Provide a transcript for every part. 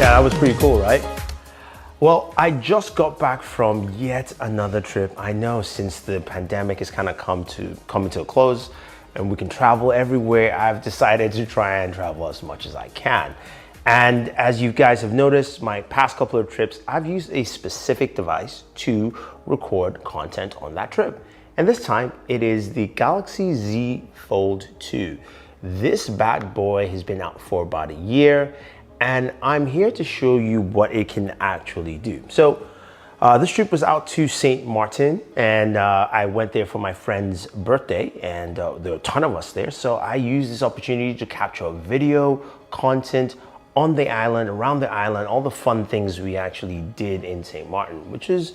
Yeah, that was pretty cool, right? Well, I just got back from yet another trip. I know since the pandemic has kind of coming to a close and we can travel everywhere, I've decided to try and travel as much as I can. And as you guys have noticed, my past couple of trips, I've used a specific device to record content on that trip. And this time it is the Galaxy Z Fold 2. This bad boy has been out for about a year, and I'm here to show you what it can actually do. So this trip was out to Sint Maarten, and I went there for my friend's birthday, and there were a ton of us there. So I used this opportunity to capture video content on the island, around the island, all the fun things we actually did in Sint Maarten, which is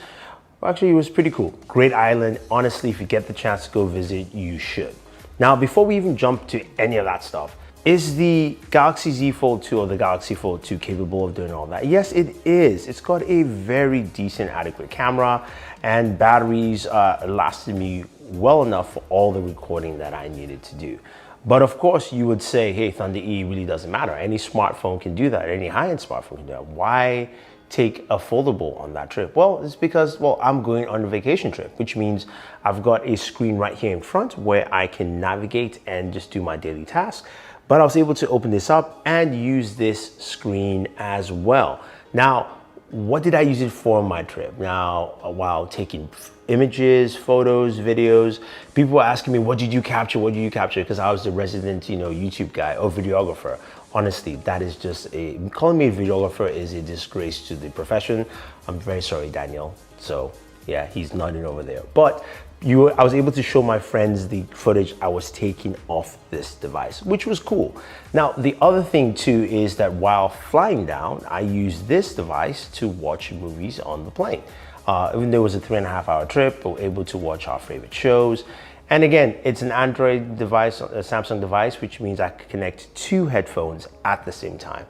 actually, it was pretty cool. Great island. Honestly, if you get the chance to go visit, you should. Now, before we even jump to any of that stuff, is the Galaxy Z Fold 2 or the Galaxy Fold 2 capable of doing all that? Yes, it is. It's got a very decent, adequate camera, and batteries lasted me well enough for all the recording that I needed to do. But of course, you would say, hey, Thunder E really doesn't matter. Any smartphone can do that. Any high-end smartphone can do that. Why take a foldable on that trip? Well, it's because, well, I'm going on a vacation trip, which means I've got a screen right here in front where I can navigate and just do my daily tasks. But I was able to open this up and use this screen as well. Now, what did I use it for on my trip? Now, while taking images, photos, videos, people were asking me, what did you capture? What did you capture? Because I was the resident, YouTube guy or videographer. Honestly, that is just calling me a videographer is a disgrace to the profession. I'm very sorry, Daniel. So yeah, he's nodding over there. But I was able to show my friends the footage I was taking off this device, which was cool. Now, the other thing too is that while flying down, I used this device to watch movies on the plane. Even though it was a 3.5-hour trip, we were able to watch our favorite shows. And again, it's an Android device, a Samsung device, which means I could connect 2 headphones at the same time.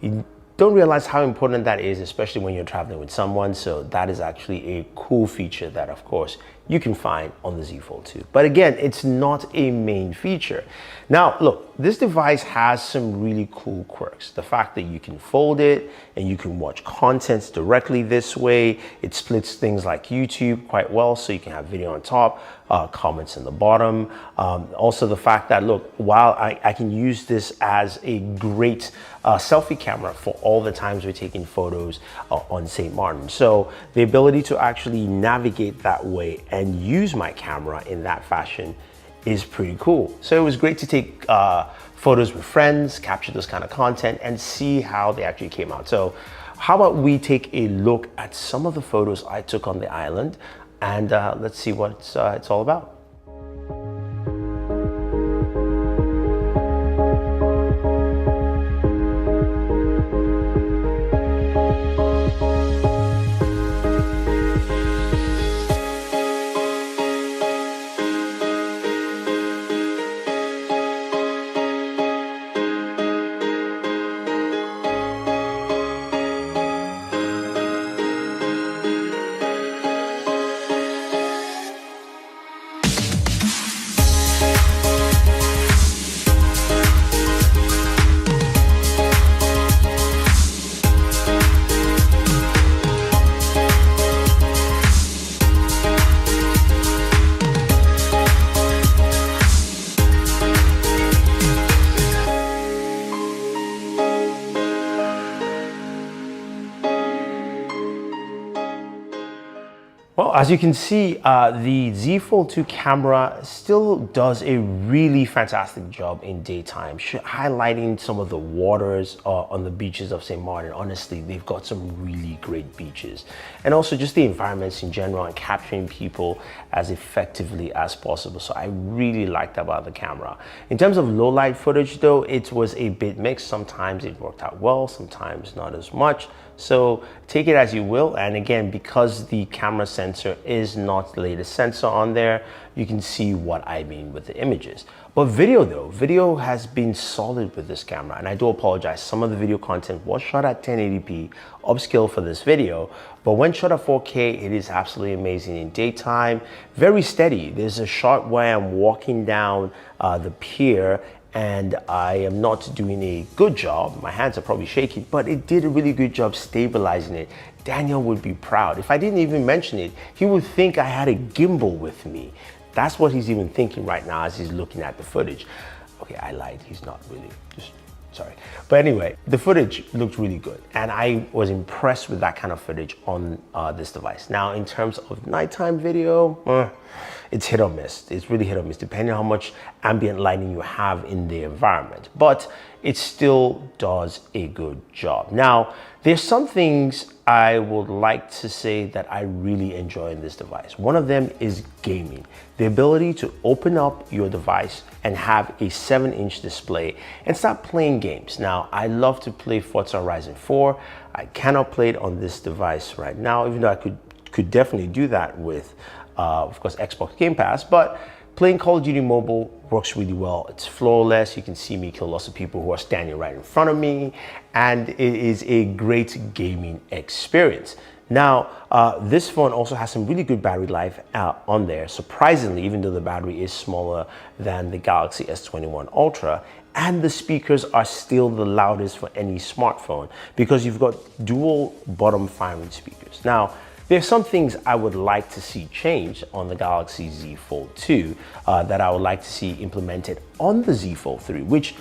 You don't realize how important that is, especially when you're traveling with someone. So that is actually a cool feature that, of course, you can find on the Z Fold 2. But again, it's not a main feature. Now, look, this device has some really cool quirks. The fact that you can fold it and you can watch content directly this way. It splits things like YouTube quite well, so you can have video on top, comments in the bottom. Also the fact that, look, while I can use this as a great selfie camera for all the times we're taking photos on Sint Maarten. So the ability to actually navigate that way and use my camera in that fashion is pretty cool. So it was great to take photos with friends, capture this kind of content, and see how they actually came out. So how about we take a look at some of the photos I took on the island, and let's see what it's all about. Well, as you can see, the Z Fold 2 camera still does a really fantastic job in daytime, highlighting some of the waters on the beaches of Sint Maarten. Honestly, they've got some really great beaches. And also just the environments in general and capturing people as effectively as possible. So I really liked that about the camera. In terms of low light footage though, it was a bit mixed. Sometimes it worked out well, sometimes not as much. So take it as you will. And again, because the camera sensor is not the latest sensor on there, you can see what I mean with the images. But video though, video has been solid with this camera, and I do apologize. Some of the video content was shot at 1080p upscale for this video, but when shot at 4K, it is absolutely amazing in daytime. Very steady. There's a shot where I'm walking down the pier and I am not doing a good job. My hands are probably shaking, but it did a really good job stabilizing it. Daniel would be proud. If I didn't even mention it, he would think I had a gimbal with me. That's what he's even thinking right now as he's looking at the footage. Okay, I lied. He's not really, just sorry. But anyway, the footage looked really good, and I was impressed with that kind of footage on this device. Now, in terms of nighttime video, it's hit or miss. It's really hit or miss, depending on how much ambient lighting you have in the environment. But it still does a good job. Now, there's some things I would like to say that I really enjoy in this device. One of them is gaming. The ability to open up your device and have a 7-inch display and start playing games. Now, I love to play Forza Horizon 4. I cannot play it on this device right now, even though I could definitely do that with, of course, Xbox Game Pass, but playing Call of Duty Mobile works really well. It's flawless. You can see me kill lots of people who are standing right in front of me, and it is a great gaming experience. Now, this phone also has some really good battery life on there, surprisingly, even though the battery is smaller than the Galaxy S21 Ultra, and the speakers are still the loudest for any smartphone because you've got dual bottom firing speakers. Now, there's some things I would like to see change on the Galaxy Z Fold 2 that I would like to see implemented on the Z Fold 3, which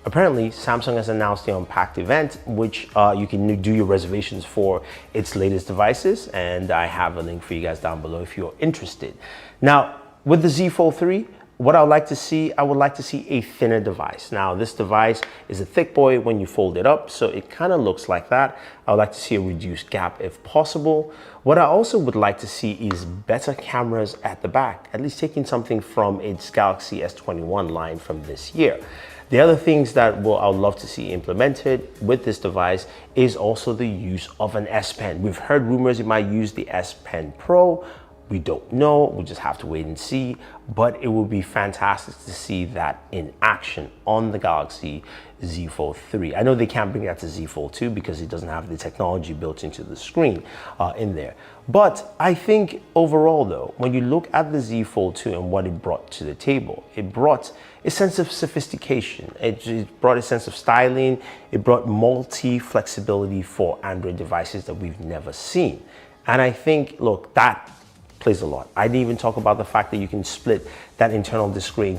apparently Samsung has announced the Unpacked event, which you can do your reservations for its latest devices, and I have a link for you guys down below if you're interested. Now, with the Z Fold 3, what I would like to see, I would like to see a thinner device. Now, this device is a thick boy when you fold it up, so it kind of looks like that. I would like to see a reduced gap if possible. What I also would like to see is better cameras at the back, at least taking something from its Galaxy S21 line from this year. The other things that I would love to see implemented with this device is also the use of an S Pen. We've heard rumors it might use the S Pen Pro. We don't know, we'll just have to wait and see, but it would be fantastic to see that in action on the Galaxy Z Fold 3. I know they can't bring that to Z Fold 2 because it doesn't have the technology built into the screen in there. But I think overall though, when you look at the Z Fold 2 and what it brought to the table, it brought a sense of sophistication. It brought a sense of styling. It brought multi-flexibility for Android devices that we've never seen. And I think, look, that plays a lot. I didn't even talk about the fact that you can split that internal display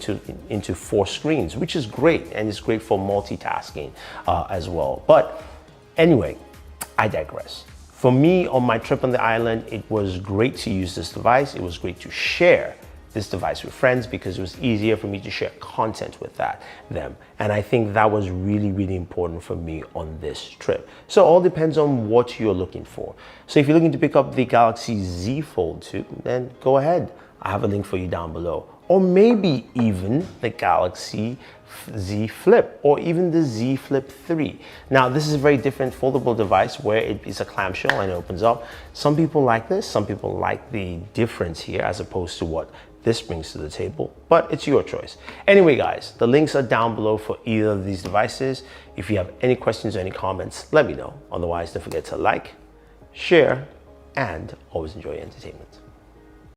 into 4 screens, which is great, and it's great for multitasking as well. But anyway, I digress. For me, on my trip on the island, it was great to use this device. It was great to share this device with friends because it was easier for me to share content with them. And I think that was really, really important for me on this trip. So it all depends on what you're looking for. So if you're looking to pick up the Galaxy Z Fold 2, then go ahead. I have a link for you down below. Or maybe even the Galaxy Z Flip or even the Z Flip 3. Now, this is a very different foldable device where it is a clamshell and it opens up. Some people like this, some people like the difference here as opposed to what this brings to the table, but it's your choice. Anyway, guys, the links are down below for either of these devices. If you have any questions or any comments, let me know. Otherwise, don't forget to like, share, and always enjoy your entertainment.